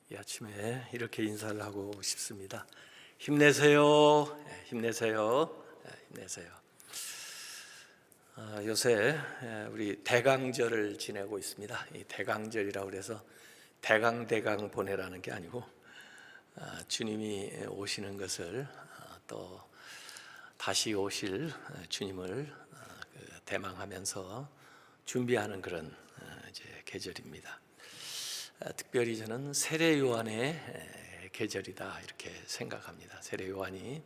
이 아침에 이렇게 인사를 하고 싶습니다. 힘내세요. 힘내세요. 힘내세요. 요새 우리 대강절을 지내고 있습니다. 이 대강절이라고 해서 대강 보내라는 게 아니고 주님이 오시는 것을 또 다시 오실 주님을 대망하면서 준비하는 그런 이제 계절입니다. 특별히 저는 세례 요한의 계절이다 이렇게 생각합니다. 세례 요한이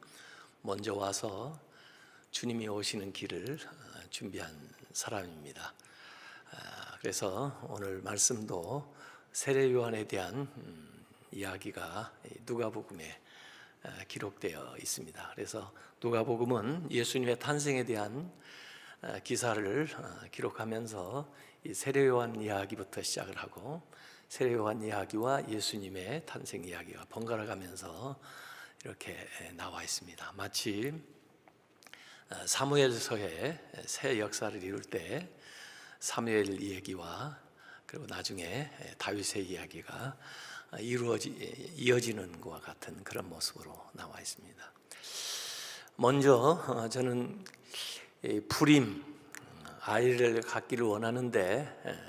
먼저 와서 주님이 오시는 길을 준비한 사람입니다. 그래서 오늘 말씀도 세례 요한에 대한 이야기가 누가복음에 기록되어 있습니다. 그래서 누가복음은 예수님의 탄생에 대한 기사를 기록하면서 이 세례 요한 이야기부터 시작을 하고 세례 요한 이야기와 예수님의 탄생 이야기가 번갈아 가면서 이렇게 나와 있습니다. 마치 사무엘서의 새 역사를 이룰 때 사무엘 이야기와 그리고 나중에 다윗의 이야기가 이어지는 것과 같은 그런 모습으로 나와 있습니다. 먼저 저는 불임 아이를 갖기를 원하는데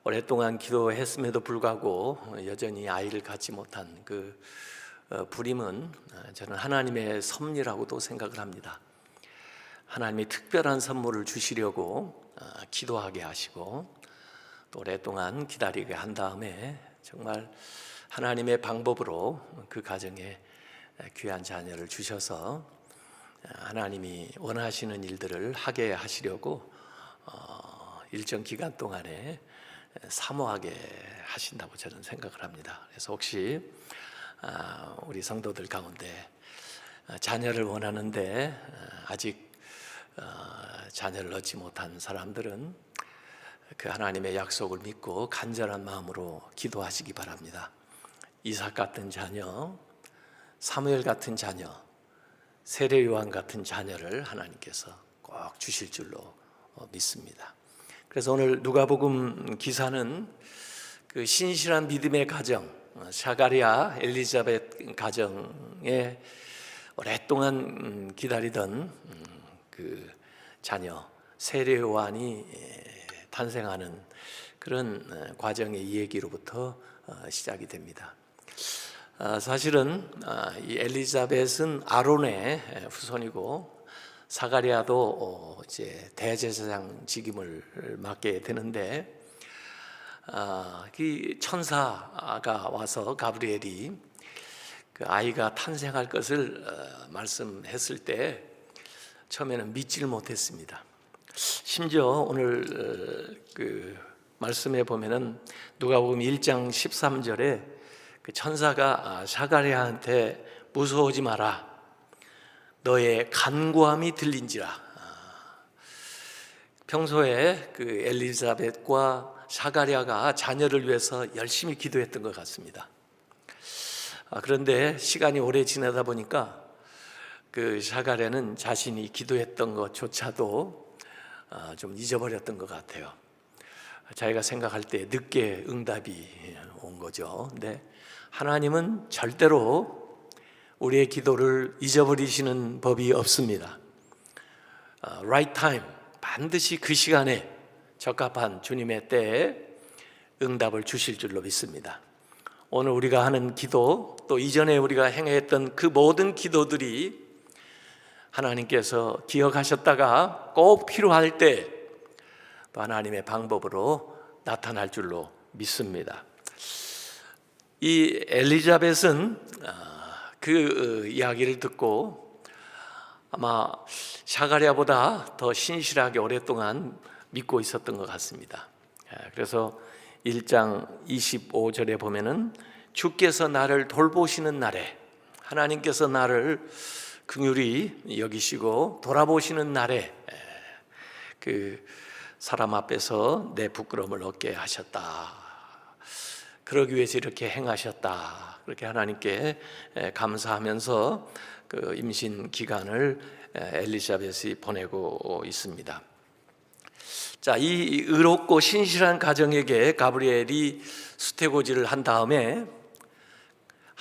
오랫동안 기도했음에도 불구하고 여전히 아이를 갖지 못한 그 불임은 저는 하나님의 섭리라고도 생각을 합니다. 하나님이 특별한 선물을 주시려고 기도하게 하시고 또 오랫동안 기다리게 한 다음에 정말 하나님의 방법으로 그 가정에 귀한 자녀를 주셔서 하나님이 원하시는 일들을 하게 하시려고 일정 기간 동안에 사모하게 하신다고 저는 생각을 합니다. 그래서 혹시 우리 성도들 가운데 자녀를 원하는데 아직 자녀를 얻지 못한 사람들은 그 하나님의 약속을 믿고 간절한 마음으로 기도하시기 바랍니다. 이삭 같은 자녀, 사무엘 같은 자녀, 세례 요한 같은 자녀를 하나님께서 꼭 주실 줄로 믿습니다. 그래서 오늘 누가복음 기사는 그 신실한 믿음의 가정, 사가랴 엘리자벳 가정에 오랫동안 기다리던 그 자녀 세례 요한이 탄생하는 그런 과정의 이야기로부터 시작이 됩니다. 사실은 이 엘리자벳은 아론의 후손이고 사가랴도 이제 대제사장 직임을 맡게 되는데 그 천사가 와서 가브리엘이 그 아이가 탄생할 것을 말씀했을 때 처음에는 믿지를 못했습니다. 심지어 오늘 그 말씀에 보면은 누가복음 1장 13절에 그 천사가 사가랴한테 무서워하지 마라. 너의 간구함이 들린지라. 평소에 그 엘리자벳과 사가랴가 자녀를 위해서 열심히 기도했던 것 같습니다. 그런데 시간이 오래 지나다 보니까 그 사가랴는 자신이 기도했던 것조차도 좀 잊어버렸던 것 같아요. 자기가 생각할 때 늦게 응답이 온 거죠. 근데 하나님은 절대로 우리의 기도를 잊어버리시는 법이 없습니다. Right time, 반드시 그 시간에 적합한 주님의 때에 응답을 주실 줄로 믿습니다. 오늘 우리가 하는 기도, 또 이전에 우리가 행했던 그 모든 기도들이 하나님께서 기억하셨다가 꼭 필요할 때 또 하나님의 방법으로 나타날 줄로 믿습니다. 이 엘리자벳은 그 이야기를 듣고 아마 사가랴보다 더 신실하게 오랫동안 믿고 있었던 것 같습니다. 그래서 1장 25절에 보면은 주께서 나를 돌보시는 날에, 하나님께서 나를 긍휼히 여기시고 돌아보시는 날에 그 사람 앞에서 내 부끄러움을 얻게 하셨다. 그러기 위해서 이렇게 행하셨다. 그렇게 하나님께 감사하면서 그 임신 기간을 엘리자벳이 보내고 있습니다. 자, 이 의롭고 신실한 가정에게 가브리엘이 수태고지를 한 다음에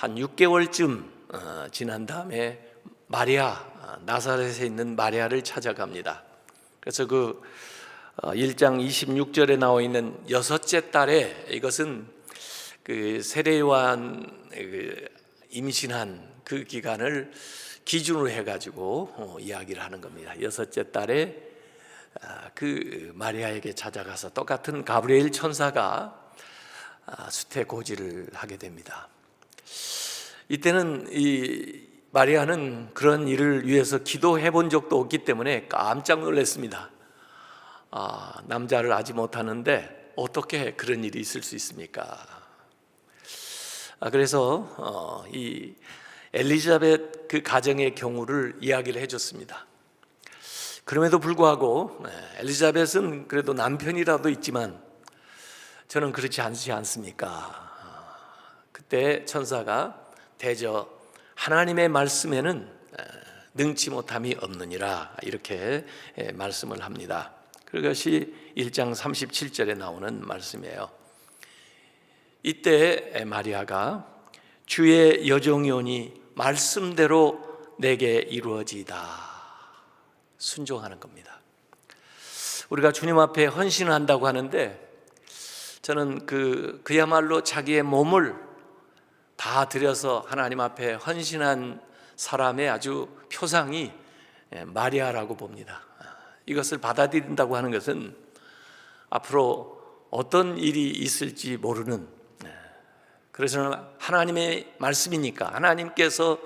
한 6개월쯤 지난 다음에 나사렛에 있는 마리아를 찾아갑니다. 그래서 그 1장 26절에 나와 있는 여섯째 달에, 이것은 그 세례요한 임신한 그 기간을 기준으로 해가지고 이야기를 하는 겁니다. 여섯째 달에 그 마리아에게 찾아가서 똑같은 가브리엘 천사가 수태고지를 하게 됩니다. 이때는 이 마리아는 그런 일을 위해서 기도해 본 적도 없기 때문에 깜짝 놀랐습니다. 남자를 아지 못하는데 어떻게 그런 일이 있을 수 있습니까? 그래서 이 엘리자벳 그 가정의 경우를 이야기를 해줬습니다. 그럼에도 불구하고 엘리자벳은 그래도 남편이라도 있지만 저는 그렇지 않지 않습니까? 그때 천사가 대저 하나님의 말씀에는 능치 못함이 없느니라, 이렇게 말씀을 합니다. 그것이 1장 37절에 나오는 말씀이에요. 이때 마리아가 주의 여종이오니 말씀대로 내게 이루어지이다, 순종하는 겁니다. 우리가 주님 앞에 헌신한다고 하는데, 저는 그야말로 자기의 몸을 다 들여서 하나님 앞에 헌신한 사람의 아주 표상이 마리아라고 봅니다. 이것을 받아들인다고 하는 것은 앞으로 어떤 일이 있을지 모르는, 그래서 하나님의 말씀이니까, 하나님께서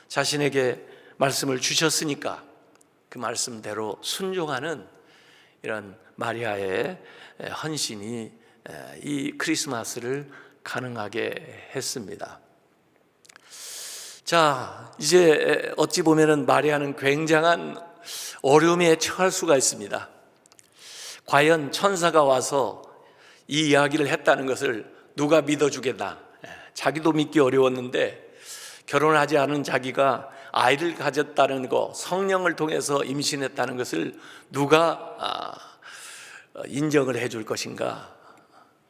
자신에게 말씀을 주셨으니까 그 말씀대로 순종하는 이런 마리아의 헌신이 이 크리스마스를 가능하게 했습니다. 자, 이제 어찌 보면은 마리아는 굉장한 어려움에 처할 수가 있습니다. 과연 천사가 와서 이 이야기를 했다는 것을 누가 믿어주겠나? 자기도 믿기 어려웠는데 결혼하지 않은 자기가 아이를 가졌다는 거, 성령을 통해서 임신했다는 것을 누가 인정을 해줄 것인가?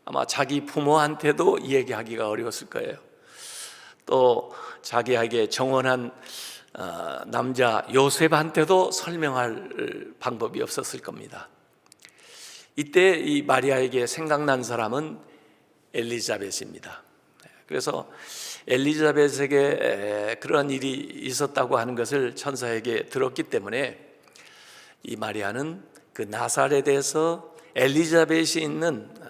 아마 자기 부모한테도 얘기하기가 어려웠을 거예요. 또 자기에게 정원한 남자 요셉한테도 설명할 방법이 없었을 겁니다. 이때 이 마리아에게 생각난 사람은 엘리자벳입니다. 그래서 엘리자벳에게 그런 일이 있었다고 하는 것을 천사에게 들었기 때문에 이 마리아는 그 나사렛에서 엘리자벳이 있는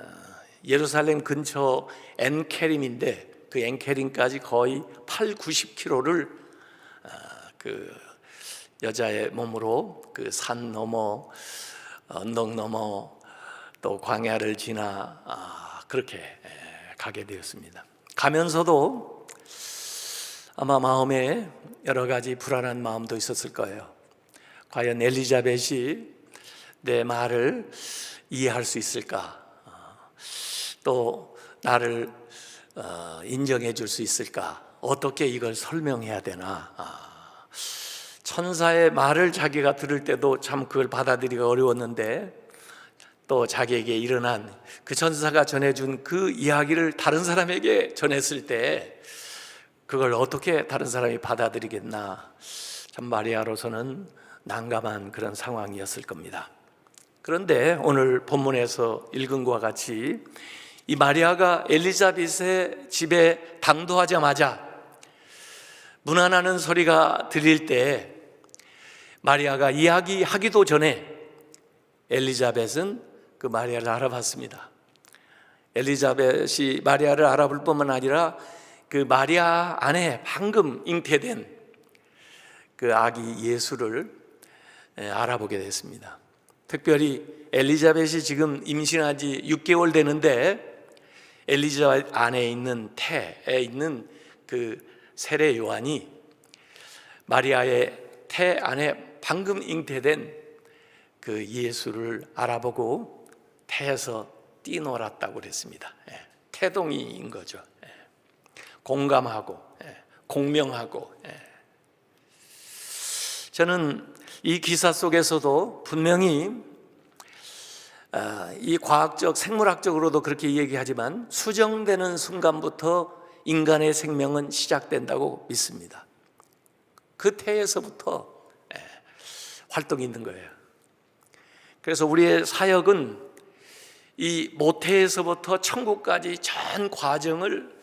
예루살렘 근처 엔케림인데, 그 엔케림까지 거의 80-90km를 그 여자의 몸으로 그 산 넘어, 언덕 넘어, 또 광야를 지나 그렇게 가게 되었습니다. 가면서도 아마 마음에 여러 가지 불안한 마음도 있었을 거예요. 과연 엘리자벳이 내 말을 이해할 수 있을까? 또 나를 인정해 줄 수 있을까? 어떻게 이걸 설명해야 되나? 천사의 말을 자기가 들을 때도 참 그걸 받아들이기가 어려웠는데, 또 자기에게 일어난 그 천사가 전해준 그 이야기를 다른 사람에게 전했을 때 그걸 어떻게 다른 사람이 받아들이겠나? 참 마리아로서는 난감한 그런 상황이었을 겁니다. 그런데 오늘 본문에서 읽은 것과 같이 이 마리아가 엘리자벳의 집에 당도하자마자 문 안 하는 소리가 들릴 때 마리아가 이야기하기도 전에 엘리자벳은 그 마리아를 알아봤습니다. 엘리자벳이 마리아를 알아볼 뿐만 아니라 그 마리아 안에 방금 잉태된 그 아기 예수를 알아보게 됐습니다. 특별히 엘리자벳이 지금 임신한 지 6개월 되는데 엘리자벳 안에 있는 태에 있는 그 세례 요한이 마리아의 태 안에 방금 잉태된 그 예수를 알아보고 태에서 뛰놀았다고 그랬습니다. 태동이인 거죠. 공감하고 공명하고. 저는 이 기사 속에서도 분명히 이 과학적 생물학적으로도 그렇게 얘기하지만 수정되는 순간부터 인간의 생명은 시작된다고 믿습니다. 그 태에서부터 활동이 있는 거예요. 그래서 우리의 사역은 이 모태에서부터 천국까지 전 과정을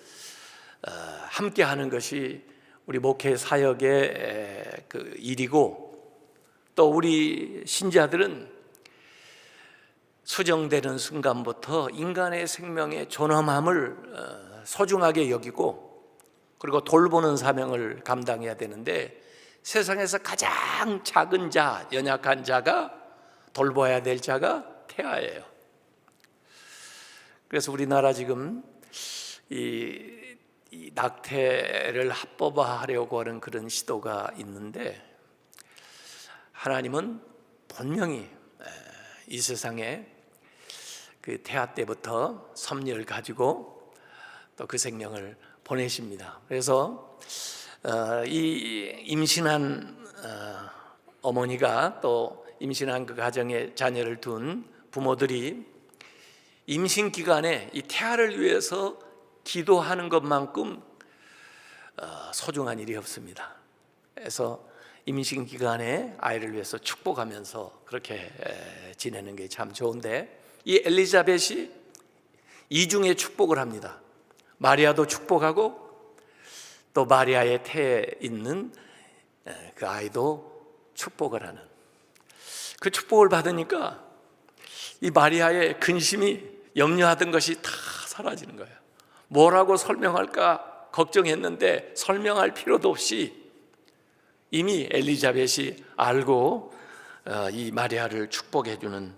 함께 하는 것이 우리 목회 사역의 그 일이고, 또 우리 신자들은 수정되는 순간부터 인간의 생명의 존엄함을 소중하게 여기고, 그리고 돌보는 사명을 감당해야 되는데, 세상에서 가장 작은 자, 연약한 자가 돌봐야 될 자가 태아예요. 그래서 우리나라 지금 이 낙태를 합법화하려고 하는 그런 시도가 있는데, 하나님은 분명히 이 세상에 그 태아 때부터 섭리를 가지고 또 그 생명을 보내십니다. 그래서 이 임신한 어머니가 또 임신한 그 가정에 자녀를 둔 부모들이 임신 기간에 이 태아를 위해서 기도하는 것만큼 소중한 일이 없습니다. 그래서 임신 기간에 아이를 위해서 축복하면서 그렇게 지내는 게 참 좋은데, 이 엘리자벳이 이중의 축복을 합니다. 마리아도 축복하고 또 마리아의 태에 있는 그 아이도 축복을 하는, 그 축복을 받으니까 이 마리아의 근심이, 염려하던 것이 다 사라지는 거예요. 뭐라고 설명할까 걱정했는데 설명할 필요도 없이 이미 엘리자벳이 알고 이 마리아를 축복해 주는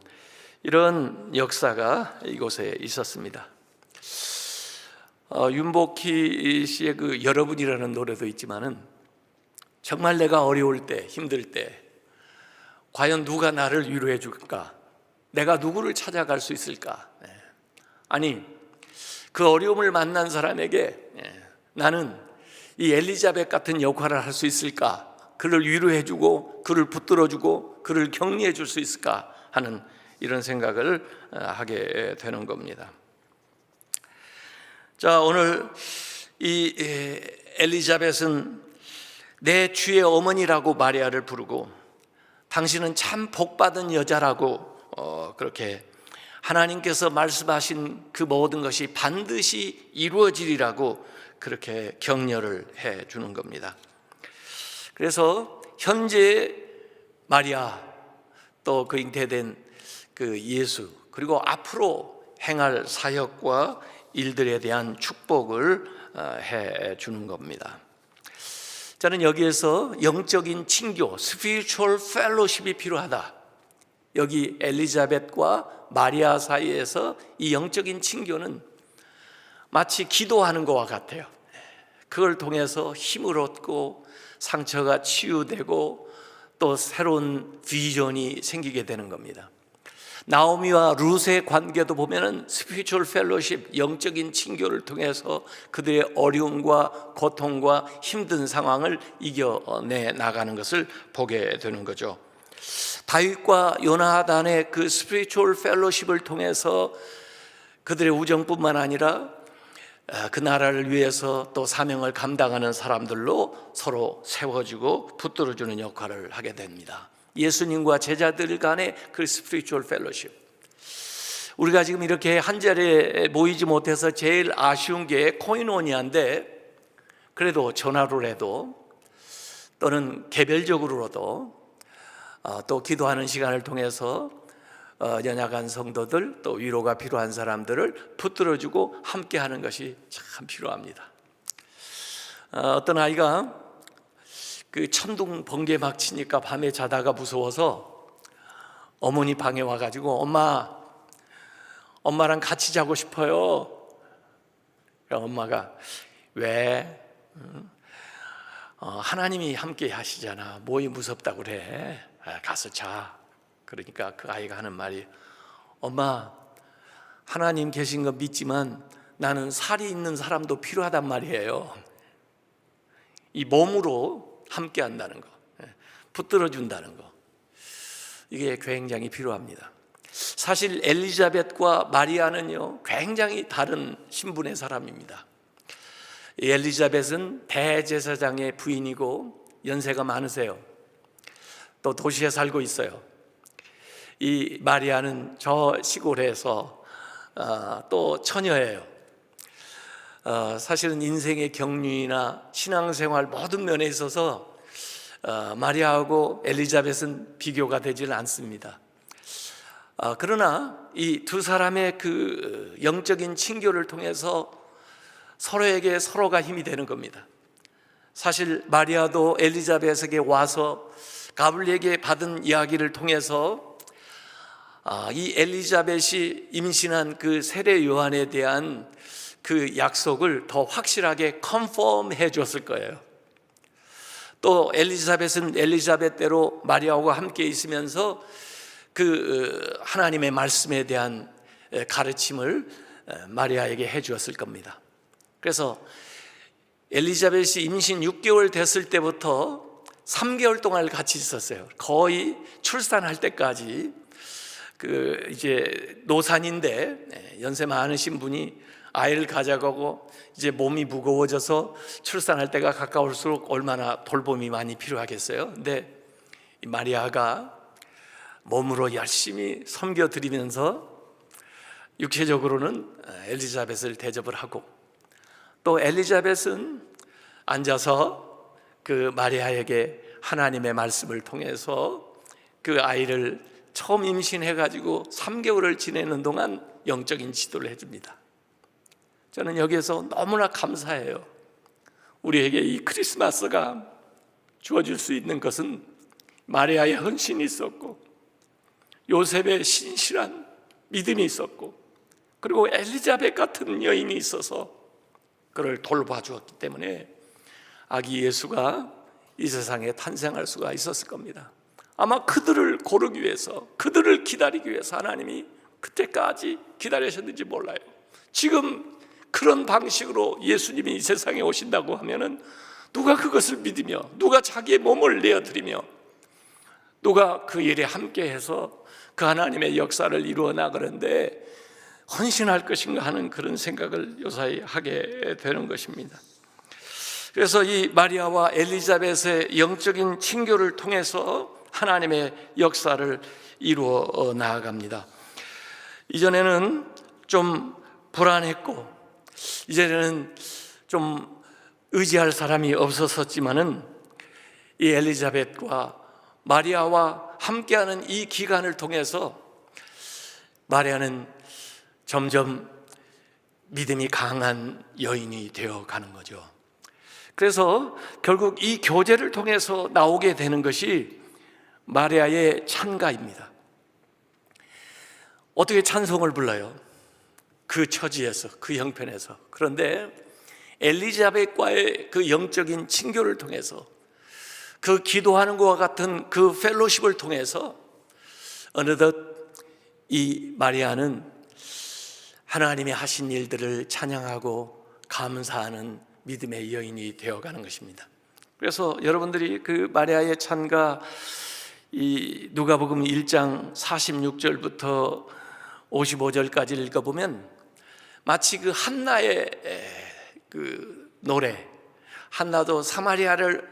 이런 역사가 이곳에 있었습니다. 윤복희 씨의 그 여러분이라는 노래도 있지만은, 정말 내가 어려울 때, 힘들 때 과연 누가 나를 위로해 줄까? 내가 누구를 찾아갈 수 있을까? 아니, 그 어려움을 만난 사람에게 나는 이 엘리자벳 같은 역할을 할 수 있을까? 그를 위로해 주고, 그를 붙들어 주고, 그를 격려해 줄 수 있을까 하는 이런 생각을 하게 되는 겁니다. 자, 오늘 이 엘리자벳은 내 주의 어머니라고 마리아를 부르고, 당신은 참 복받은 여자라고 그렇게 하나님께서 말씀하신 그 모든 것이 반드시 이루어지리라고 그렇게 격려를 해 주는 겁니다. 그래서 현재 마리아, 또 그 잉태된 그 예수, 그리고 앞으로 행할 사역과 일들에 대한 축복을 해 주는 겁니다. 저는 여기에서 영적인 친교, spiritual fellowship이 필요하다. 여기 엘리자벳과 마리아 사이에서 이 영적인 친교는 마치 기도하는 것과 같아요. 그걸 통해서 힘을 얻고 상처가 치유되고 또 새로운 비전이 생기게 되는 겁니다. 나오미와 룻의 관계도 보면은 스피리추얼 펠로십, 영적인 친교를 통해서 그들의 어려움과 고통과 힘든 상황을 이겨내 나가는 것을 보게 되는 거죠. 다윗과 요나단의 그 스피리추얼 펠로십을 통해서 그들의 우정뿐만 아니라 그 나라를 위해서 또 사명을 감당하는 사람들로 서로 세워지고 붙들어주는 역할을 하게 됩니다. 예수님과 제자들 간의 그 스피리추얼 펠로십, 우리가 지금 이렇게 한 자리에 모이지 못해서 제일 아쉬운 게 코이노니아인데, 그래도 전화로라도 또는 개별적으로라도 또 기도하는 시간을 통해서 연약한 성도들, 또 위로가 필요한 사람들을 붙들어주고 함께하는 것이 참 필요합니다. 어떤 아이가 그 천둥 번개 막 치니까 밤에 자다가 무서워서 어머니 방에 와가지고 엄마랑 같이 자고 싶어요. 엄마가 왜? 하나님이 함께 하시잖아. 뭐이 무섭다고 그래? 가서 자. 그러니까 그 아이가 하는 말이, 엄마, 하나님 계신 건 믿지만 나는 살이 있는 사람도 필요하단 말이에요. 이 몸으로 함께 한다는 거, 붙들어 준다는 거, 이게 굉장히 필요합니다. 사실 엘리자벳과 마리아는요 굉장히 다른 신분의 사람입니다. 이 엘리자벳은 대제사장의 부인이고 연세가 많으세요. 또 도시에 살고 있어요. 이 마리아는 저 시골에서 또 처녀예요. 사실은 인생의 경륜이나 신앙생활 모든 면에 있어서 마리아하고 엘리자벳은 비교가 되지는 않습니다. 그러나 이 두 사람의 그 영적인 친교를 통해서 서로에게 서로가 힘이 되는 겁니다. 사실 마리아도 엘리자벳에게 와서 가브리엘에게 받은 이야기를 통해서 이 엘리자벳이 임신한 그 세례 요한에 대한 그 약속을 더 확실하게 컨펌 해 줬을 거예요. 또 엘리자벳은 엘리자벳대로 마리아와 함께 있으면서 그 하나님의 말씀에 대한 가르침을 마리아에게 해 주었을 겁니다. 그래서 엘리자벳이 임신 6개월 됐을 때부터 3개월 동안 같이 있었어요. 거의 출산할 때까지. 그 이제 노산인데 연세 많으신 분이 아이를 가져가고 이제 몸이 무거워져서 출산할 때가 가까울수록 얼마나 돌봄이 많이 필요하겠어요. 근데 이 마리아가 몸으로 열심히 섬겨드리면서 육체적으로는 엘리자벳을 대접을 하고, 또 엘리자벳은 앉아서 그 마리아에게 하나님의 말씀을 통해서 그 아이를 처음 임신해가지고 3개월을 지내는 동안 영적인 지도를 해줍니다. 저는 여기에서 너무나 감사해요. 우리에게 이 크리스마스가 주어질 수 있는 것은 마리아의 헌신이 있었고, 요셉의 신실한 믿음이 있었고, 그리고 엘리자벳 같은 여인이 있어서 그를 돌봐주었기 때문에 아기 예수가 이 세상에 탄생할 수가 있었을 겁니다. 아마 그들을 고르기 위해서, 그들을 기다리기 위해서 하나님이 그때까지 기다리셨는지 몰라요. 지금 그런 방식으로 예수님이 이 세상에 오신다고 하면은 누가 그것을 믿으며, 누가 자기의 몸을 내어드리며, 누가 그 일에 함께해서 그 하나님의 역사를 이루어 나가는데 헌신할 것인가 하는 그런 생각을 요사이 하게 되는 것입니다. 그래서 이 마리아와 엘리자벳의 영적인 친교를 통해서 하나님의 역사를 이루어 나아갑니다. 이전에는 좀 불안했고, 이제는 좀 의지할 사람이 없었지만은 이 엘리자벳과 마리아와 함께하는 이 기간을 통해서 마리아는 점점 믿음이 강한 여인이 되어 가는 거죠. 그래서 결국 이 교제를 통해서 나오게 되는 것이 마리아의 찬가입니다. 어떻게 찬송을 불러요? 그 처지에서, 그 형편에서. 그런데 엘리자벳과의 그 영적인 친교를 통해서, 그 기도하는 것과 같은 그 펠로십을 통해서 어느덧 이 마리아는 하나님이 하신 일들을 찬양하고 감사하는 믿음의 여인이 되어가는 것입니다. 그래서 여러분들이 그 마리아의 찬가, 이 누가복음 1장 46절부터 55절까지 읽어보면 마치 그 한나의 그 노래, 한나도 사무엘을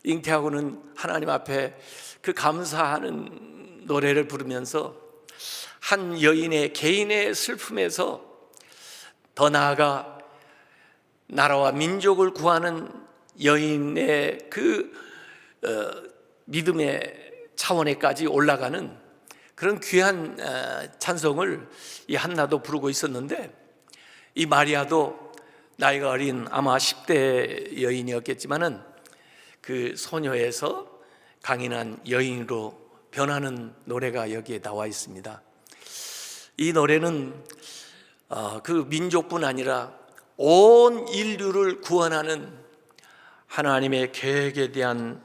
잉태하고는 하나님 앞에 그 감사하는 노래를 부르면서 한 여인의 개인의 슬픔에서 더 나아가 나라와 민족을 구하는 여인의 그 믿음의 차원에까지 올라가는 그런 귀한 찬송을 이 한나도 부르고 있었는데, 이 마리아도 나이가 어린 아마 10대 여인이었겠지만은 그 소녀에서 강인한 여인으로 변하는 노래가 여기에 나와 있습니다. 이 노래는 그 민족뿐 아니라 온 인류를 구원하는 하나님의 계획에 대한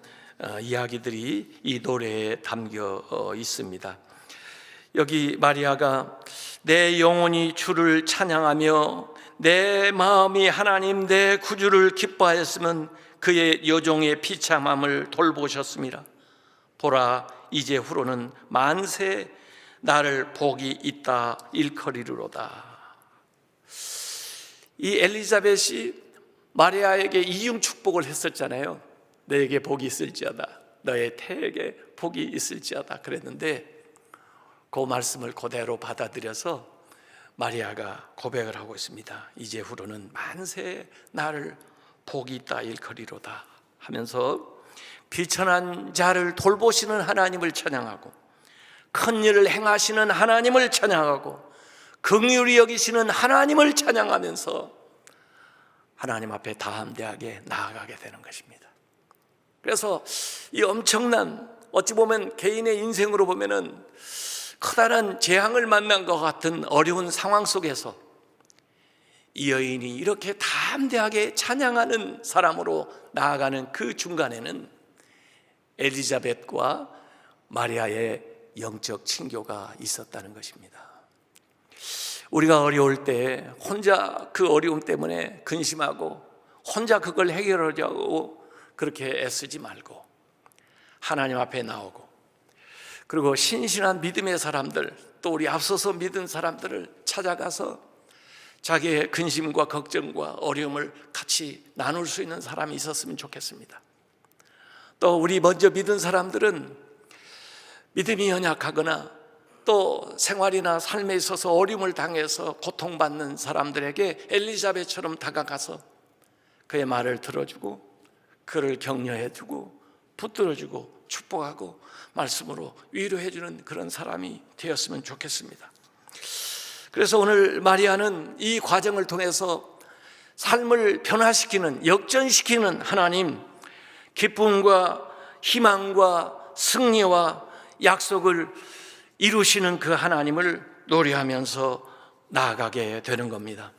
이야기들이 이 노래에 담겨 있습니다. 여기 마리아가 내 영혼이 주를 찬양하며 내 마음이 하나님 내 구주를 기뻐하였으면 그의 여종의 비참함을 돌보셨습니다. 보라, 이제 후로는 만세 나를 복이 있다 일컬이리로다. 이 엘리자벳이 마리아에게 이중 축복을 했었잖아요. 너에게 복이 있을지어다, 너의 태에게 복이 있을지어다 그랬는데, 그 말씀을 그대로 받아들여서 마리아가 고백을 하고 있습니다. 이제후로는 만세 나를 복이 있다 일컬이로다 하면서 비천한 자를 돌보시는 하나님을 찬양하고, 큰 일을 행하시는 하나님을 찬양하고, 긍휼히 여기시는 하나님을 찬양하면서 하나님 앞에 담대하게 나아가게 되는 것입니다. 그래서 이 엄청난, 어찌 보면 개인의 인생으로 보면은 커다란 재앙을 만난 것 같은 어려운 상황 속에서 이 여인이 이렇게 담대하게 찬양하는 사람으로 나아가는 그 중간에는 엘리자벳과 마리아의 영적 친교가 있었다는 것입니다. 우리가 어려울 때 혼자 그 어려움 때문에 근심하고 혼자 그걸 해결하려고 그렇게 애쓰지 말고 하나님 앞에 나오고, 그리고 신실한 믿음의 사람들, 또 우리 앞서서 믿은 사람들을 찾아가서 자기의 근심과 걱정과 어려움을 같이 나눌 수 있는 사람이 있었으면 좋겠습니다. 또 우리 먼저 믿은 사람들은 믿음이 연약하거나 또 생활이나 삶에 있어서 어려움을 당해서 고통받는 사람들에게 엘리자벳처럼 다가가서 그의 말을 들어주고 그를 격려해주고 붙들어주고 축복하고 말씀으로 위로해주는 그런 사람이 되었으면 좋겠습니다. 그래서 오늘 마리아는 이 과정을 통해서 삶을 변화시키는, 역전시키는 하나님, 기쁨과 희망과 승리와 약속을 이루시는 그 하나님을 노래하면서 나아가게 되는 겁니다.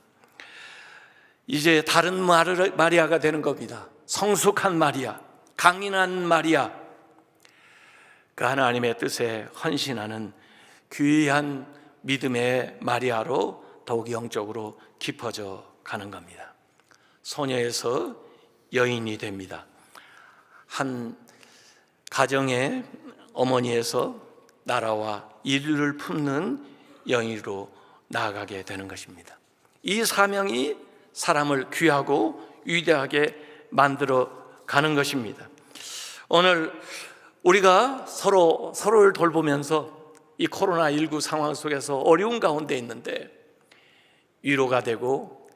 이제 다른 마리아가 되는 겁니다. 성숙한 마리아, 강인한 마리아, 그 하나님의 뜻에 헌신하는 귀한 믿음의 마리아로 더욱 영적으로 깊어져 가는 겁니다. 소녀에서 여인이 됩니다. 한 가정의 어머니에서 나라와 인류를 품는 여인으로 나아가게 되는 것입니다. 이 사명이 사람을 귀하고 위대하게 만들어 가는 것입니다. 오늘 우리가 서로를 돌보면서 이 코로나19 상황 속에서 어려운 가운데 있는데 위로가 되고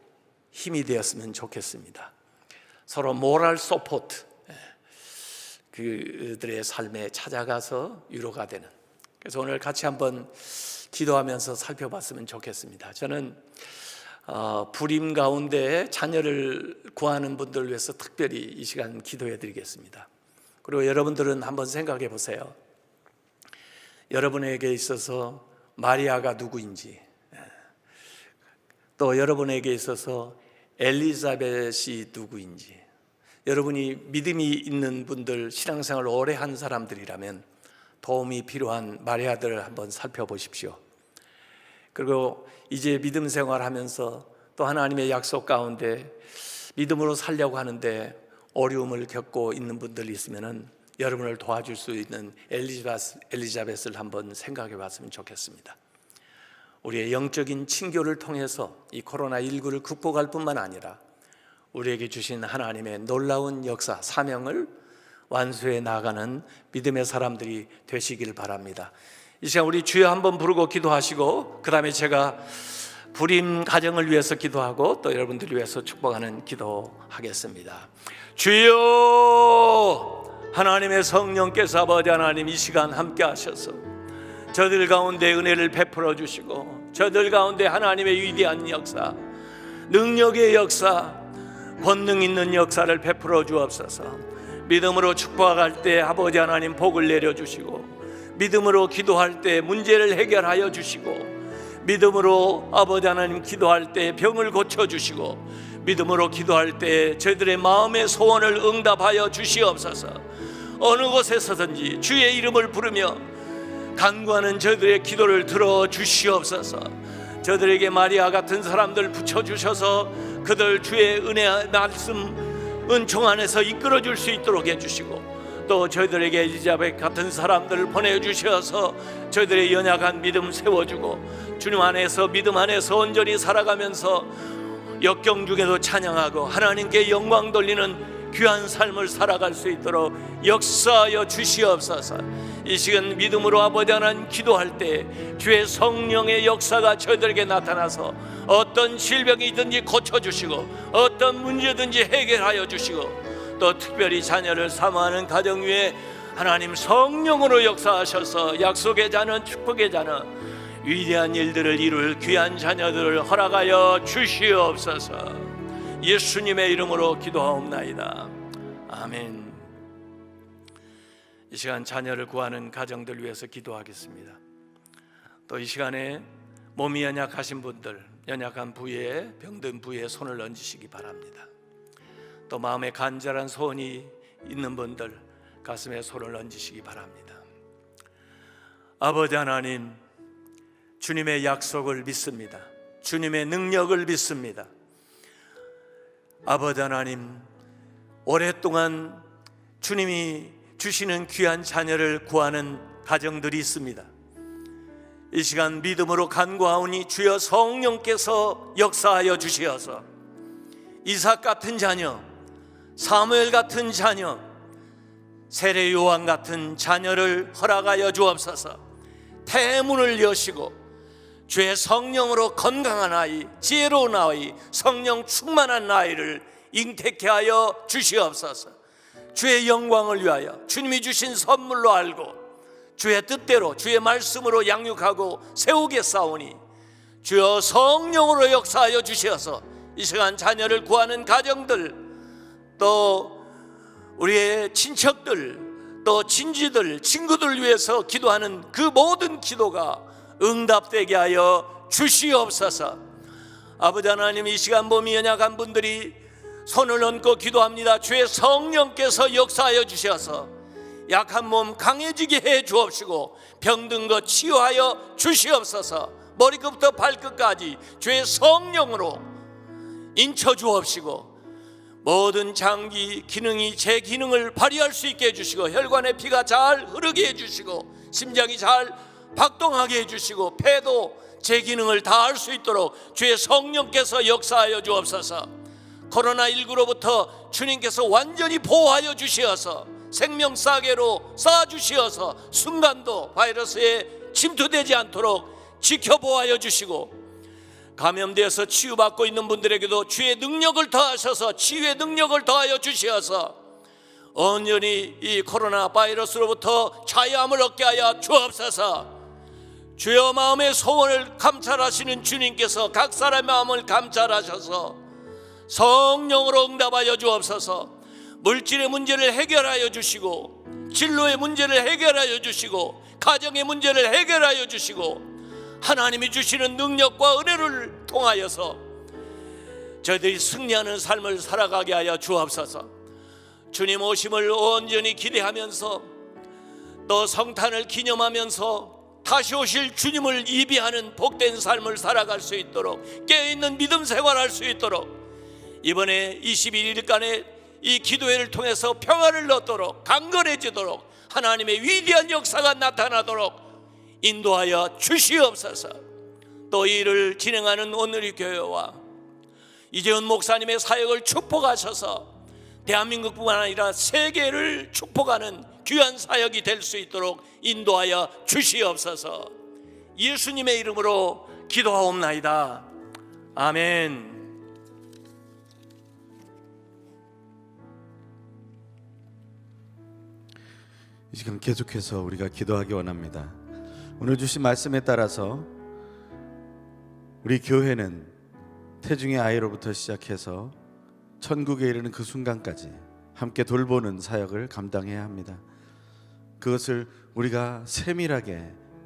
힘이 되었으면 좋겠습니다. 서로 모럴 서포트, 그들의 삶에 찾아가서 위로가 되는. 그래서 오늘 같이 한번 기도하면서 살펴봤으면 좋겠습니다. 저는 불임 가운데 자녀를 구하는 분들을 위해서 특별히 이 시간 기도해 드리겠습니다. 그리고 여러분들은 한번 생각해 보세요. 여러분에게 있어서 마리아가 누구인지, 또 여러분에게 있어서 엘리자벳이 누구인지, 여러분이 믿음이 있는 분들, 신앙생활을 오래 한 사람들이라면 도움이 필요한 마리아들을 한번 살펴보십시오. 그리고 이제 믿음 생활하면서 또 하나님의 약속 가운데 믿음으로 살려고 하는데 어려움을 겪고 있는 분들이 있으면 여러분을 도와줄 수 있는 엘리자벳을 한번 생각해 봤으면 좋겠습니다. 우리의 영적인 친교를 통해서 이 코로나19를 극복할 뿐만 아니라 우리에게 주신 하나님의 놀라운 역사, 사명을 완수해 나가는 믿음의 사람들이 되시길 바랍니다. 이 시간 우리 주여 한번 부르고 기도하시고, 그 다음에 제가 불임 가정을 위해서 기도하고 또 여러분들을 위해서 축복하는 기도하겠습니다. 주여, 하나님의 성령께서 아버지 하나님 이 시간 함께 하셔서 저들 가운데 은혜를 베풀어 주시고, 저들 가운데 하나님의 위대한 역사, 능력의 역사, 권능 있는 역사를 베풀어 주옵소서. 믿음으로 축복할 때 아버지 하나님 복을 내려주시고, 믿음으로 기도할 때 문제를 해결하여 주시고, 믿음으로 아버지 하나님 기도할 때 병을 고쳐주시고, 믿음으로 기도할 때 저희들의 마음의 소원을 응답하여 주시옵소서. 어느 곳에서든지 주의 이름을 부르며 간구하는 저희들의 기도를 들어주시옵소서. 저들에게 마리아 같은 사람들 붙여주셔서 그들 주의 은혜 말씀 은총 안에서 이끌어줄 수 있도록 해주시고, 또 저희들에게 엘리자벳 같은 사람들을 보내주셔서 저희들의 연약한 믿음 세워주고, 주님 안에서 믿음 안에서 온전히 살아가면서 역경 중에도 찬양하고 하나님께 영광 돌리는 귀한 삶을 살아갈 수 있도록 역사하여 주시옵소서. 이 시간 믿음으로 아버지 하나님 기도할 때 주의 성령의 역사가 저희들에게 나타나서 어떤 질병이든지 고쳐주시고 어떤 문제든지 해결하여 주시고 또 특별히 자녀를 사모하는 가정 위에 하나님 성령으로 역사하셔서 약속의 자는 축복의 자는 위대한 일들을 이룰 귀한 자녀들을 허락하여 주시옵소서. 예수님의 이름으로 기도하옵나이다. 아멘. 이 시간 자녀를 구하는 가정들 위해서 기도하겠습니다. 또 이 시간에 몸이 연약하신 분들, 연약한 부위에, 병든 부위에 손을 얹으시기 바랍니다. 또 마음에 간절한 소원이 있는 분들 가슴에 손을 얹으시기 바랍니다. 아버지 하나님, 주님의 약속을 믿습니다. 주님의 능력을 믿습니다. 아버지 하나님, 오랫동안 주님이 주시는 귀한 자녀를 구하는 가정들이 있습니다. 이 시간 믿음으로 간구하오니 주여 성령께서 역사하여 주시어서 이삭 같은 자녀, 사무엘 같은 자녀, 세례 요한 같은 자녀를 허락하여 주옵소서. 태문을 여시고 주의 성령으로 건강한 아이, 지혜로운 아이, 성령 충만한 아이를 잉태케 하여 주시옵소서. 주의 영광을 위하여 주님이 주신 선물로 알고 주의 뜻대로 주의 말씀으로 양육하고 세우겠사오니 주여 성령으로 역사하여 주시어서 이 시간 자녀를 구하는 가정들, 또 우리의 친척들, 또 친지들, 친구들 위해서 기도하는 그 모든 기도가 응답되게 하여 주시옵소서. 아버지 하나님, 이 시간 몸이 연약한 분들이 손을 얹고 기도합니다. 주의 성령께서 역사하여 주셔서 약한 몸 강해지게 해 주옵시고 병든 것 치유하여 주시옵소서. 머리끝부터 발끝까지 주의 성령으로 인쳐 주옵시고 모든 장기 기능이 제 기능을 발휘할 수 있게 해주시고 혈관의 피가 잘 흐르게 해주시고 심장이 잘 박동하게 해주시고 폐도 제 기능을 다할 수 있도록 주의 성령께서 역사하여 주옵소서. 코로나19로부터 주님께서 완전히 보호하여 주시어서 생명사계로 쌓아주시어서 순간도 바이러스에 침투되지 않도록 지켜보호하여 주시고 감염되어서 치유받고 있는 분들에게도 주의 능력을 더하셔서 치유의 능력을 더하여 주시어서 온전히 이 코로나 바이러스로부터 자유함을 얻게 하여 주옵소서. 주여 마음의 소원을 감찰하시는 주님께서 각 사람의 마음을 감찰하셔서 성령으로 응답하여 주옵소서. 물질의 문제를 해결하여 주시고 진로의 문제를 해결하여 주시고 가정의 문제를 해결하여 주시고 하나님이 주시는 능력과 은혜를 통하여서 저희들이 승리하는 삶을 살아가게 하여 주옵소서. 주님 오심을 온전히 기대하면서 또 성탄을 기념하면서 다시 오실 주님을 예비하는 복된 삶을 살아갈 수 있도록 깨어있는 믿음 생활할 수 있도록 이번에 21일간의 이 기도회를 통해서 평안을 얻도록 강건해지도록 하나님의 위대한 역사가 나타나도록 인도하여 주시옵소서. 또 이 일을 진행하는 오늘의 교회와 이재훈 목사님의 사역을 축복하셔서 대한민국뿐만 아니라 세계를 축복하는 귀한 사역이 될 수 있도록 인도하여 주시옵소서. 예수님의 이름으로 기도하옵나이다. 아멘. 지금 계속해서 우리가 기도하기 원합니다. 오늘 주신 말씀에 따라서 우리 교회는 태중의 아이로부터 시작해서 천국에 이르는 그 순간까지 함께 돌보는 사역을 감당해야 합니다. 그것을 우리가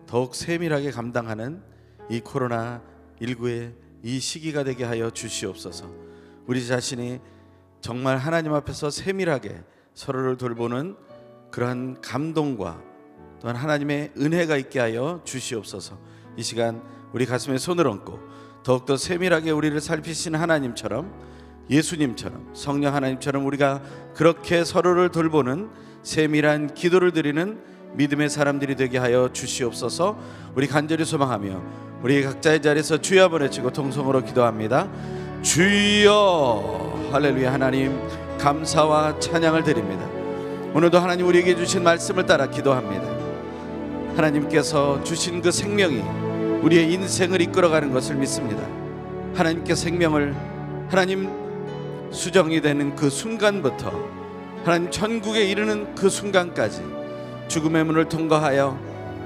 더욱 세밀하게 감당하는 이 코로나19의 이 시기가 되게 하여 주시옵소서. 우리 자신이 정말 하나님 앞에서 세밀하게 서로를 돌보는 그러한 감동과 또한 하나님의 은혜가 있게 하여 주시옵소서. 이 시간 우리 가슴에 손을 얹고 더욱더 세밀하게 우리를 살피시는 하나님처럼, 예수님처럼, 성령 하나님처럼 우리가 그렇게 서로를 돌보는 세밀한 기도를 드리는 믿음의 사람들이 되게 하여 주시옵소서. 우리 간절히 소망하며 우리 각자의 자리에서 주여 한번 외치고 통성으로 기도합니다. 주여. 할렐루야. 하나님 감사와 찬양을 드립니다. 오늘도 하나님 우리에게 주신 말씀을 따라 기도합니다. 하나님께서 주신 그 생명이 우리의 인생을 이끌어가는 것을 믿습니다. 하나님께 생명을 하나님 수정이 되는 그 순간부터 하나님 천국에 이르는 그 순간까지 죽음의 문을 통과하여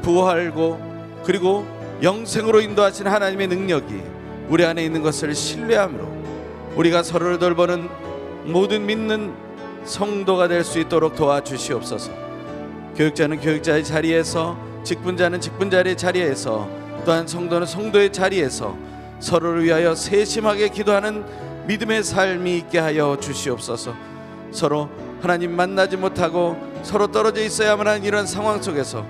부활하고 그리고 영생으로 인도하신 하나님의 능력이 우리 안에 있는 것을 신뢰함으로 우리가 서로를 돌보는 모든 믿는 성도가 될 수 있도록 도와주시옵소서. 교육자는 교육자의 자리에서, 직분자는 직분자의 자리에서, 또한 성도는 성도의 자리에서 서로를 위하여 세심하게 기도하는 믿음의 삶이 있게 하여 주시옵소서. 서로 하나님 만나지 못하고 서로 떨어져 있어야만 하는 이런 상황 속에서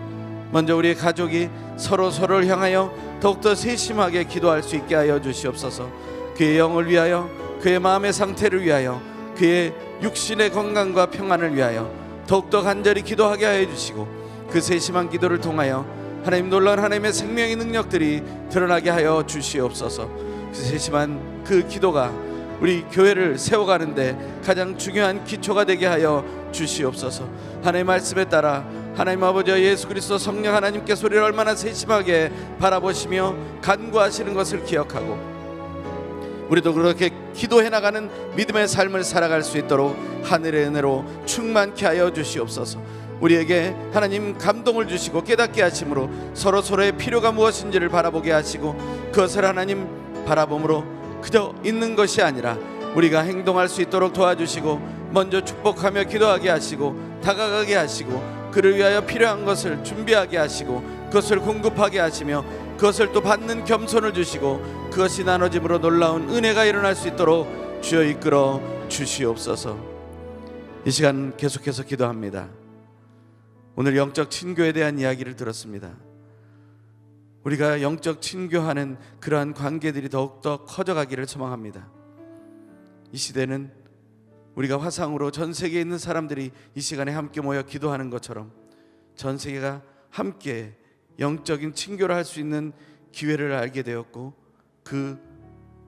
먼저 우리의 가족이 서로를 향하여 더욱더 세심하게 기도할 수 있게 하여 주시옵소서. 그의 영을 위하여, 그의 마음의 상태를 위하여, 그의 육신의 건강과 평안을 위하여 더욱더 간절히 기도하게 하여 주시고, 그 세심한 기도를 통하여 하나님 놀라운 하나님의 생명의 능력들이 드러나게 하여 주시옵소서. 그 세심한 그 기도가 우리 교회를 세워가는데 가장 중요한 기초가 되게 하여 주시옵소서. 하나님의 말씀에 따라 하나님 아버지와 예수 그리스도 성령 하나님께서 우리를 얼마나 세심하게 바라보시며 간구하시는 것을 기억하고 우리도 그렇게 기도해 나가는 믿음의 삶을 살아갈 수 있도록 하늘의 은혜로 충만케 하여 주시옵소서. 우리에게 하나님 감동을 주시고 깨닫게 하심으로 서로의 필요가 무엇인지를 바라보게 하시고 그것을 하나님 바라봄으로 그저 있는 것이 아니라 우리가 행동할 수 있도록 도와주시고 먼저 축복하며 기도하게 하시고 다가가게 하시고 그를 위하여 필요한 것을 준비하게 하시고 그것을 공급하게 하시며 그것을 또 받는 겸손을 주시고 그것이 나눠짐으로 놀라운 은혜가 일어날 수 있도록 주여 이끌어 주시옵소서. 이 시간 계속해서 기도합니다. 오늘 영적 친교에 대한 이야기를 들었습니다. 우리가 영적 친교하는 그러한 관계들이 더욱더 커져가기를 소망합니다. 이 시대는 우리가 화상으로 전 세계에 있는 사람들이 이 시간에 함께 모여 기도하는 것처럼 전 세계가 함께 영적인 친교를 할 수 있는 기회를 알게 되었고 그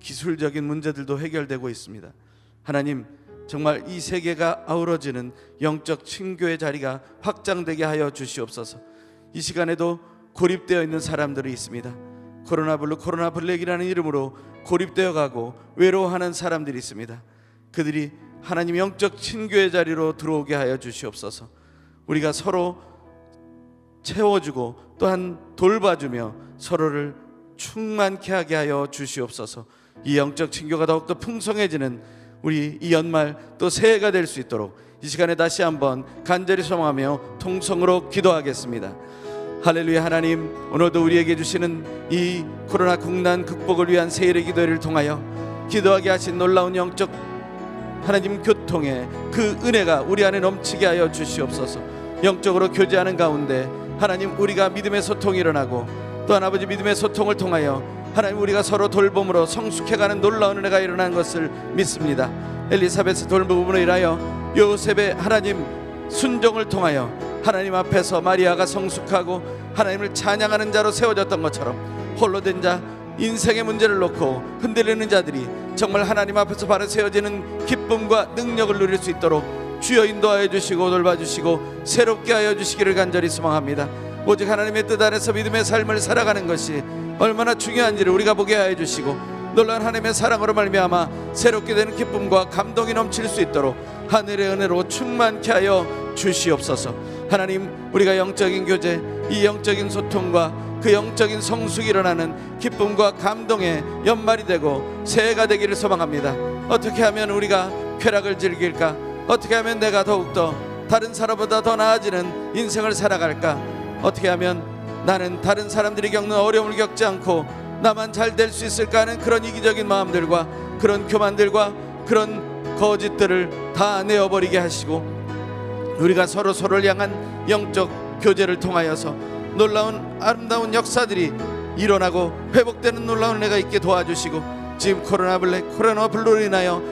기술적인 문제들도 해결되고 있습니다. 하나님 정말 이 세계가 아우러지는 영적 친교의 자리가 확장되게 하여 주시옵소서. 이 시간에도 고립되어 있는 사람들이 있습니다. 코로나 블랙이라는 이름으로 고립되어 가고 외로워하는 사람들이 있습니다. 그들이 하나님 영적 친교의 자리로 들어오게 하여 주시옵소서. 우리가 서로 채워주고 또한 돌봐주며 서로를 충만케 하게 하여 주시옵소서. 이 영적 친교가 더욱더 풍성해지는 우리 이 연말 또 새해가 될 수 있도록 이 시간에 다시 한번 간절히 소망하며 통성으로 기도하겠습니다. 할렐루야. 하나님 오늘도 우리에게 주시는 이 코로나 국난 극복을 위한 세일의 기도를 통하여 기도하게 하신 놀라운 영적 하나님 교통의 그 은혜가 우리 안에 넘치게 하여 주시옵소서. 영적으로 교제하는 가운데 하나님 우리가 믿음의 소통이 일어나고 또한 아버지 믿음의 소통을 통하여 하나님 우리가 서로 돌봄으로 성숙해가는 놀라운 은혜가 일어나는 것을 믿습니다. 엘리사벳의 돌봄으로 인하여 요셉의 하나님 순종을 통하여 하나님 앞에서 마리아가 성숙하고 하나님을 찬양하는 자로 세워졌던 것처럼 홀로 된 자 인생의 문제를 놓고 흔들리는 자들이 정말 하나님 앞에서 바로 세워지는 기쁨과 능력을 누릴 수 있도록 주여 인도하여 주시고 돌봐주시고 새롭게 하여 주시기를 간절히 소망합니다. 오직 하나님의 뜻 안에서 믿음의 삶을 살아가는 것이 얼마나 중요한지를 우리가 보게 하여 주시고 놀라운 하나님의 사랑으로 말미암아 새롭게 되는 기쁨과 감동이 넘칠 수 있도록 하늘의 은혜로 충만케 하여 주시옵소서. 하나님 우리가 영적인 교제, 이 영적인 소통과 그 영적인 성숙이 일어나는 기쁨과 감동의 연말이 되고 새해가 되기를 소망합니다. 어떻게 하면 우리가 쾌락을 즐길까? 어떻게 하면 내가 더욱더 다른 사람보다 더 나아지는 인생을 살아갈까? 어떻게 하면 나는 다른 사람들이 겪는 어려움을 겪지 않고 나만 잘 될 수 있을까 하는 그런 이기적인 마음들과 그런 교만들과 그런 거짓들을 다 내어버리게 하시고 우리가 서로를 향한 영적 교제를 통하여서 놀라운 아름다운 역사들이 일어나고 회복되는 놀라운 은혜가 있게 도와주시고 지금 코로나 블루로 인하여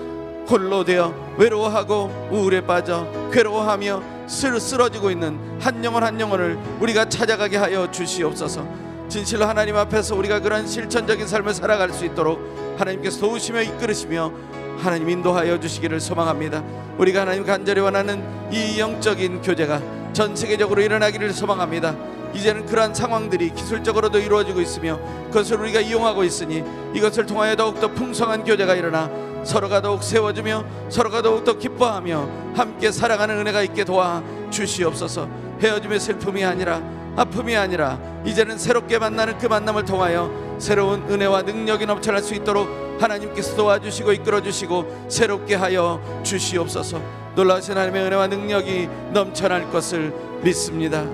홀로 되어 외로워하고 우울에 빠져 괴로워하며 쓰러지고 있는 한 영혼을 우리가 찾아가게 하여 주시옵소서. 진실로 하나님 앞에서 우리가 그런 실천적인 삶을 살아갈 수 있도록 하나님께서 도우시며 이끌으시며 하나님 인도하여 주시기를 소망합니다. 우리가 하나님 간절히 원하는 이 영적인 교제가 전 세계적으로 일어나기를 소망합니다. 이제는 그러한 상황들이 기술적으로도 이루어지고 있으며 그것을 우리가 이용하고 있으니 이것을 통하여 더욱더 풍성한 교제가 일어나 서로가 더욱 세워주며 서로가 더욱더 기뻐하며 함께 살아가는 은혜가 있게 도와 주시옵소서. 헤어짐의 슬픔이 아니라 아픔이 아니라 이제는 새롭게 만나는 그 만남을 통하여 새로운 은혜와 능력이 넘쳐날 수 있도록 하나님께서 도와주시고 이끌어주시고 새롭게 하여 주시옵소서. 놀라우신 하나님의 은혜와 능력이 넘쳐날 것을 믿습니다.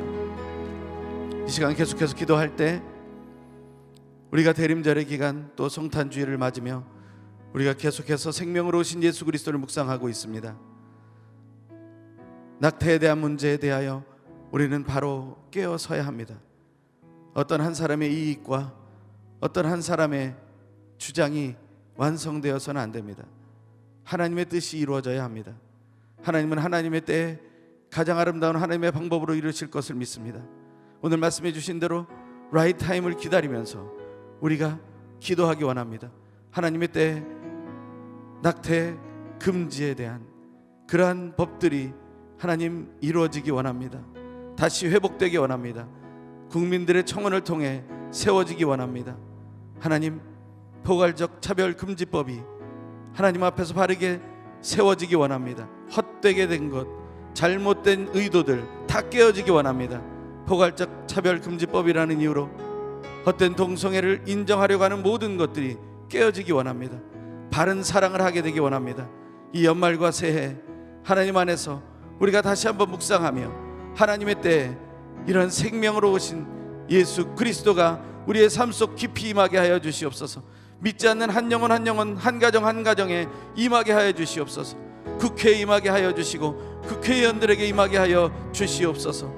이 시간 계속해서 기도할 때 우리가 대림절의 기간 또 성탄주의를 맞으며 우리가 계속해서 생명으로 오신 예수 그리스도를 묵상하고 있습니다. 낙태에 대한 문제에 대하여 우리는 바로 깨어서야 합니다. 어떤 한 사람의 이익과 어떤 한 사람의 주장이 완성되어서는 안 됩니다. 하나님의 뜻이 이루어져야 합니다. 하나님은 하나님의 때에 가장 아름다운 하나님의 방법으로 이루실 것을 믿습니다. 오늘 말씀해 주신 대로 라이트 타임을 기다리면서 우리가 기도하기 원합니다. 하나님의 때에 낙태 금지에 대한 그러한 법들이 하나님 이루어지기 원합니다. 다시 회복되기 원합니다. 국민들의 청원을 통해 세워지기 원합니다. 하나님, 포괄적 차별금지법이 하나님 앞에서 바르게 세워지기 원합니다. 헛되게 된 것, 잘못된 의도들 다 깨어지기 원합니다. 포괄적 차별금지법이라는 이유로 헛된 동성애를 인정하려고 하는 모든 것들이 깨어지기 원합니다. 바른 사랑을 하게 되기 원합니다. 이 연말과 새해 하나님 안에서 우리가 다시 한번 묵상하며 하나님의 때에 이런 생명으로 오신 예수 그리스도가 우리의 삶 속 깊이 임하게 하여 주시옵소서. 믿지 않는 한 영혼 한 영혼, 한 가정 한 가정에 임하게 하여 주시옵소서. 국회에 임하게 하여 주시고 국회의원들에게 임하게 하여 주시옵소서.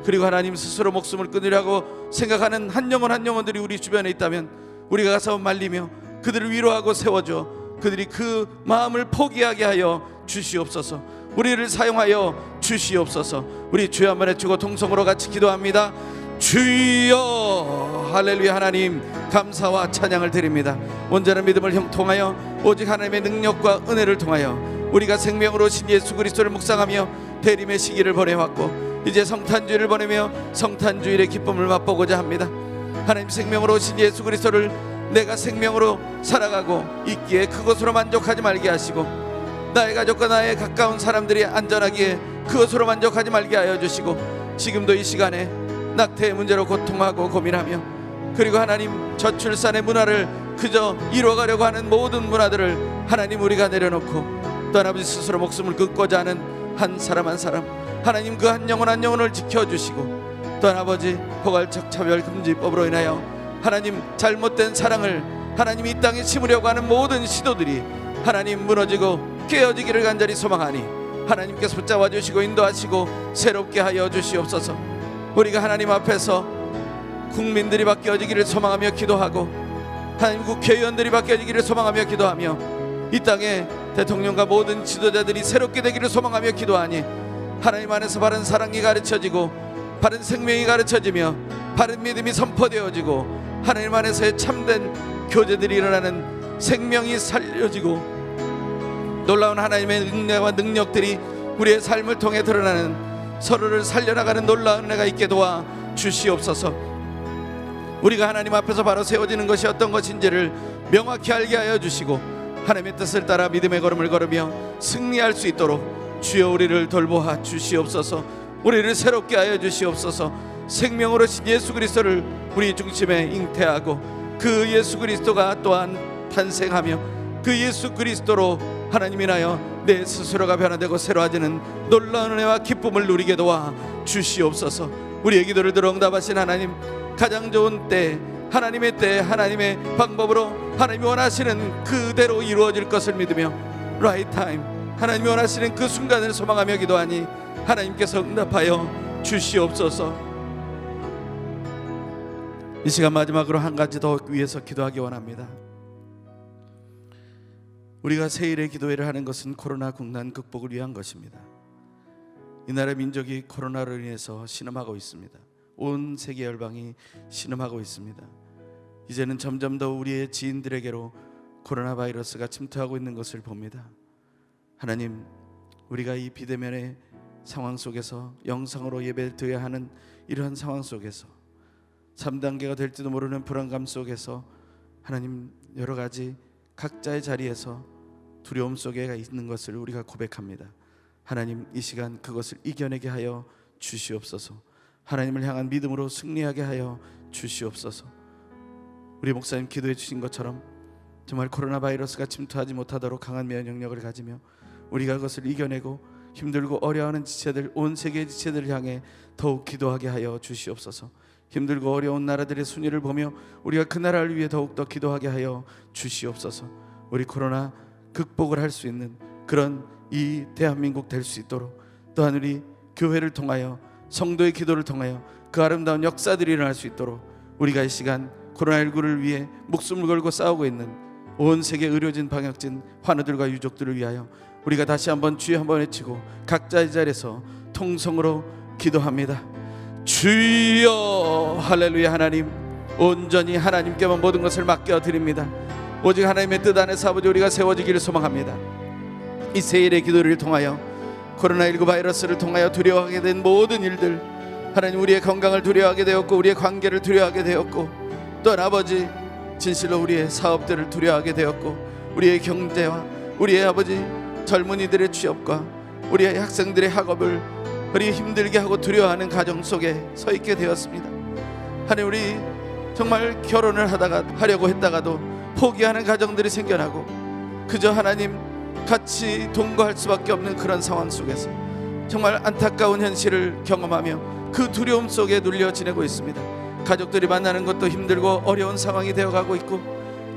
그리고 하나님 스스로 목숨을 끊으려고 생각하는 한 영혼 한 영혼들이 우리 주변에 있다면 우리가 가서 말리며 그들을 위로하고 세워줘 그들이 그 마음을 포기하게 하여 주시옵소서. 우리를 사용하여 주시옵소서. 우리 주여 한번 해주고 통성으로 같이 기도합니다. 주여. 할렐루야. 하나님 감사와 찬양을 드립니다. 온전한 믿음을 통하여 오직 하나님의 능력과 은혜를 통하여 우리가 생명으로 오신 예수 그리스도를 묵상하며 대림의 시기를 보내왔고 이제 성탄주의를 보내며 성탄주일의 기쁨을 맛보고자 합니다. 하나님 생명으로 오신 예수 그리스도를 내가 생명으로 살아가고 있기에 그것으로 만족하지 말게 하시고 나의 가족과 나의 가까운 사람들이 안전하기에 그것으로 만족하지 말게 하여 주시고 지금도 이 시간에 낙태의 문제로 고통하고 고민하며 그리고 하나님 저출산의 문화를 그저 이루어가려고 하는 모든 문화들을 하나님 우리가 내려놓고 또 아버지 스스로 목숨을 끊고자 하는 한 사람 한 사람 하나님 그 한 영혼 한 영혼을 지켜주시고 또 아버지 포괄적 차별금지법으로 인하여 하나님 잘못된 사랑을 하나님 이 땅에 심으려고 하는 모든 시도들이 하나님 무너지고 깨어지기를 간절히 소망하니 하나님께서 붙잡아 주시고 인도하시고 새롭게 하여 주시옵소서. 우리가 하나님 앞에서 국민들이 바뀌어지기를 소망하며 기도하고 하나님 국회의원들이 바뀌어지기를 소망하며 기도하며 이 땅에 대통령과 모든 지도자들이 새롭게 되기를 소망하며 기도하니 하나님 안에서 바른 사랑이 가르쳐지고 바른 생명이 가르쳐지며 바른 믿음이 선포되어지고 하나님 안에서의 참된 교제들이 일어나는 생명이 살려지고 놀라운 하나님의 은혜와 능력들이 우리의 삶을 통해 드러나는 서로를 살려나가는 놀라운 은혜가 있게 도와 주시옵소서. 우리가 하나님 앞에서 바로 세워지는 것이 어떤 것인지를 명확히 알게 하여 주시고 하나님의 뜻을 따라 믿음의 걸음을 걸으며 승리할 수 있도록 주여 우리를 돌보아 주시옵소서. 우리를 새롭게 하여 주시옵소서. 생명으로 신 예수 그리스도를 우리 중심에 잉태하고 그 예수 그리스도가 또한 탄생하며 그 예수 그리스도로 하나님 인하여 내 스스로가 변화되고 새로워지는 놀라운 은혜와 기쁨을 누리게 도와 주시옵소서. 우리의 기도를 들어 응답하신 하나님 가장 좋은 때 하나님의 때 하나님의 방법으로 하나님이 원하시는 그대로 이루어질 것을 믿으며 라이트 타임 하나님이 원하시는 그 순간을 소망하며 기도하니 하나님께서 응답하여 주시옵소서. 이 시간 마지막으로 한 가지 더 위해서 기도하기 원합니다. 우리가 세일의 기도회를 하는 것은 코로나 국난 극복을 위한 것입니다. 이 나라 민족이 코로나로 인해서 신음하고 있습니다. 온 세계 열방이 신음하고 있습니다. 이제는 점점 더 우리의 지인들에게로 코로나 바이러스가 침투하고 있는 것을 봅니다. 하나님, 우리가 이 비대면의 상황 속에서 영상으로 예배를 드려야 하는 이러한 상황 속에서 3단계가 될지도 모르는 불안감 속에서 하나님, 여러 가지 각자의 자리에서 두려움 속에 있는 것을 우리가 고백합니다. 하나님, 이 시간 그것을 이겨내게 하여 주시옵소서. 하나님을 향한 믿음으로 승리하게 하여 주시옵소서. 우리 목사님 기도해 주신 것처럼 정말 코로나 바이러스가 침투하지 못하도록 강한 면역력을 가지며 우리가 그것을 이겨내고 힘들고 어려워하는 지체들, 온 세계의 지체들을 향해 더욱 기도하게 하여 주시옵소서. 힘들고 어려운 나라들의 순위를 보며 우리가 그 나라를 위해 더욱더 기도하게 하여 주시옵소서. 우리 코로나 극복을 할 수 있는 그런 이 대한민국 될 수 있도록, 또한 우리 교회를 통하여 성도의 기도를 통하여 그 아름다운 역사들이 일어날 수 있도록 우리가 이 시간 코로나19를 위해 목숨을 걸고 싸우고 있는 온 세계 의료진, 방역진, 환우들과 유족들을 위하여 우리가 다시 한번 주여 한번 외치고 각자의 자리에서 통성으로 기도합니다. 주여, 할렐루야. 하나님, 온전히 하나님께만 모든 것을 맡겨드립니다. 오직 하나님의 뜻 안에서 아버지 우리가 세워지기를 소망합니다. 이 세일의 기도를 통하여 코로나19 바이러스를 통하여 두려워하게 된 모든 일들, 하나님, 우리의 건강을 두려워하게 되었고 우리의 관계를 두려워하게 되었고, 또한 아버지 진실로 우리의 사업들을 두려워하게 되었고, 우리의 경제와 우리의 아버지 젊은이들의 취업과 우리의 학생들의 학업을 우리 힘들게 하고 두려워하는 가정 속에 서 있게 되었습니다. 하나님, 우리 정말 결혼을 하려고 했다가도 포기하는 가정들이 생겨나고 그저 하나님 같이 동거할 수밖에 없는 그런 상황 속에서 정말 안타까운 현실을 경험하며 그 두려움 속에 눌려 지내고 있습니다. 가족들이 만나는 것도 힘들고 어려운 상황이 되어가고 있고,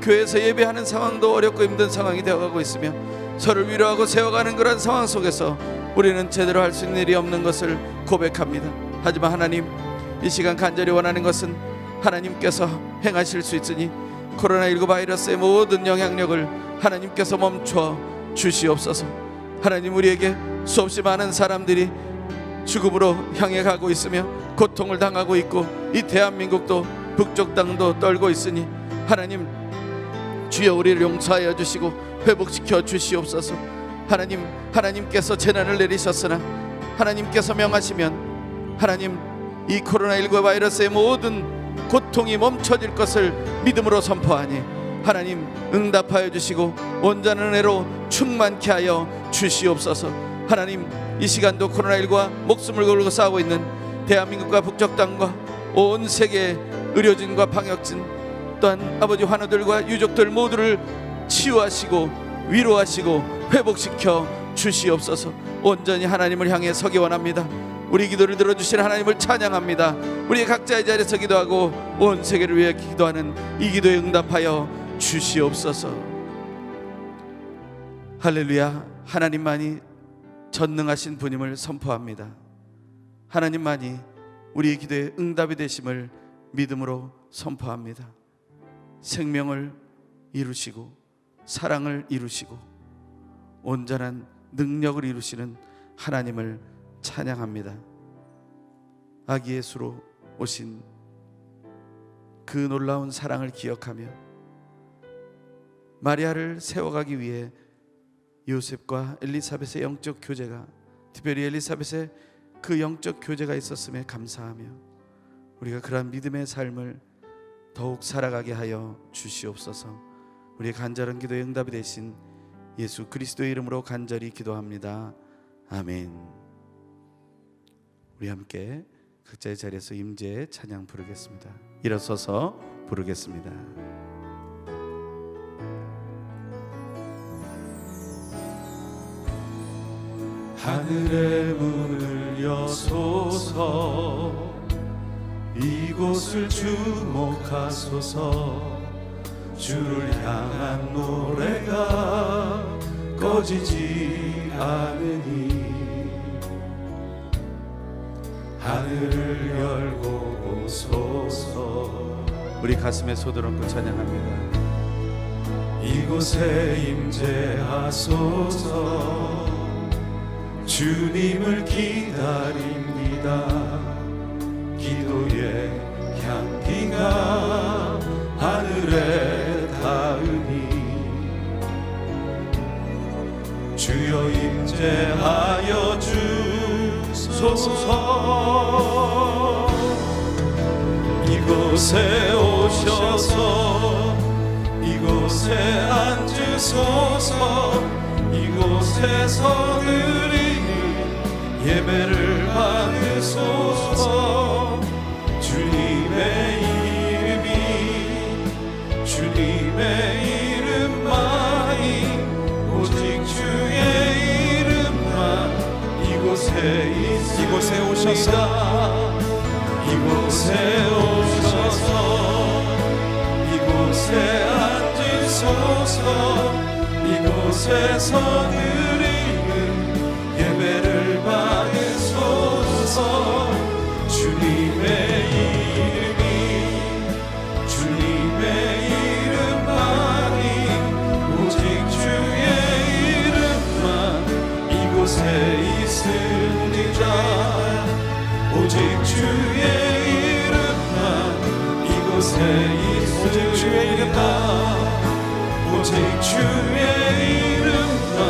교회에서 예배하는 상황도 어렵고 힘든 상황이 되어가고 있으며, 서로를 위로하고 세워가는 그런 상황 속에서 우리는 제대로 할 수 있는 일이 없는 것을 고백합니다. 하지만 하나님, 이 시간 간절히 원하는 것은 하나님께서 행하실 수 있으니 코로나19 바이러스의 모든 영향력을 하나님께서 멈춰 주시옵소서. 하나님, 우리에게 수없이 많은 사람들이 죽음으로 향해 가고 있으며 고통을 당하고 있고, 이 대한민국도 북쪽 땅도 떨고 있으니 하나님, 주여 우리를 용서하여 주시고 회복시켜 주시옵소서. 하나님, 하나님께서 재난을 내리셨으나 하나님께서 명하시면 하나님, 이 코로나19 바이러스의 모든 고통이 멈춰질 것을 믿음으로 선포하니 하나님 응답하여 주시고 온전한 은혜로 충만케 하여 주시옵소서. 하나님, 이 시간도 코로나19와 목숨을 걸고 싸우고 있는 대한민국과 북쪽 땅과 온 세계 의료진과 방역진, 또한 아버지 환우들과 유족들 모두를 치유하시고 위로하시고 회복시켜 주시옵소서. 온전히 하나님을 향해 서기 원합니다. 우리 기도를 들어주신 하나님을 찬양합니다. 우리 각자의 자리에서 기도하고 온 세계를 위해 기도하는 이 기도에 응답하여 주시옵소서. 할렐루야. 하나님만이 전능하신 분임을 선포합니다. 하나님만이 우리의 기도에 응답이 되심을 믿음으로 선포합니다. 생명을 이루시고 사랑을 이루시고 온전한 능력을 이루시는 하나님을 찬양합니다. 아기 예수로 오신 그 놀라운 사랑을 기억하며 마리아를 세워가기 위해 요셉과 엘리사벳의 영적 교제가, 특별히 엘리사벳의 그 영적 교제가 있었음에 감사하며 우리가 그러한 믿음의 삶을 더욱 살아가게 하여 주시옵소서. 우리의 간절한 기도에 응답이 되신 예수 그리스도의 이름으로 간절히 기도합니다. 아멘. 우리 함께 각자의 자리에서 임재의 찬양 부르겠습니다. 일어서서 부르겠습니다. 하늘의 문을 여소서, 이곳을 주목하소서. 주를 향한 노래가 꺼지지 않으니 하늘을 열고 오소서. 우리 가슴에 손을 얹고 찬양합니다. 이곳에 임재하소서. 주님을 기다립니다. 기도의 향기가 하늘에 닿으니 주여 임재하여 주소서. 이곳에 오셔서 이곳에 앉으소서. 이곳에서 드리는 예배를 받으소서. 주님의 이름이 주님의 이름만이 오직 주의 이름만 이곳에 오셔서 이곳에 오셔서 이곳에 앉으소서. 이곳에서 드리는 예배를 받으소서. 주님의 이름이 주님의 이름만이 오직 주의 이름만 이곳에 있으니라. 오직 주의 이름만 이곳에 있으리라. 오직 주의 이름만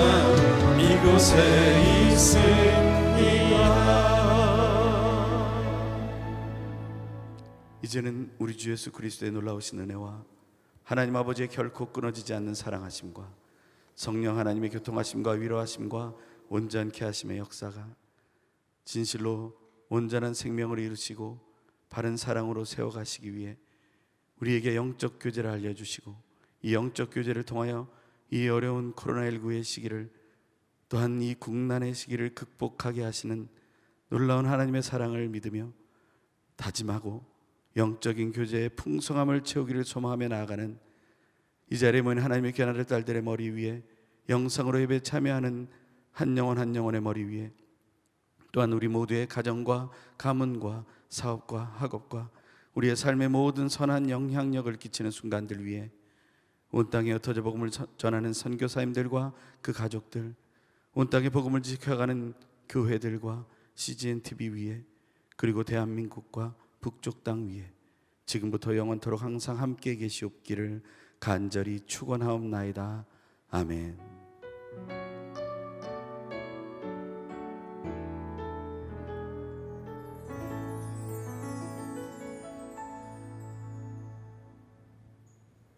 이곳에 있으리라. 이제는 우리 주 예수 그리스도의 놀라우신 은혜와 하나님 아버지의 결코 끊어지지 않는 사랑하심과 성령 하나님의 교통하심과 위로하심과 온전케 하심의 역사가 진실로 온전한 생명을 이루시고 바른 사랑으로 세워가시기 위해 우리에게 영적 교제를 알려주시고 이 영적 교제를 통하여 이 어려운 코로나19의 시기를 또한 이 국난의 시기를 극복하게 하시는 놀라운 하나님의 사랑을 믿으며 다짐하고 영적인 교제의 풍성함을 채우기를 소망하며 나아가는 이 자리에 모인 하나님의 귀한 딸들의 머리 위에 영상으로 예배에 참여하는 한 영혼 한 영혼의 머리 위에 또한 우리 모두의 가정과 가문과 사업과 학업과 우리의 삶의 모든 선한 영향력을 끼치는 순간들 위에 온 땅에 흩어져 복음을 전하는 선교사님들과 그 가족들, 온 땅에 복음을 지켜가는 교회들과 CGN TV 위에 그리고 대한민국과 북쪽 땅 위에 지금부터 영원토록 항상 함께 계시옵기를 간절히 축원하옵나이다. 아멘.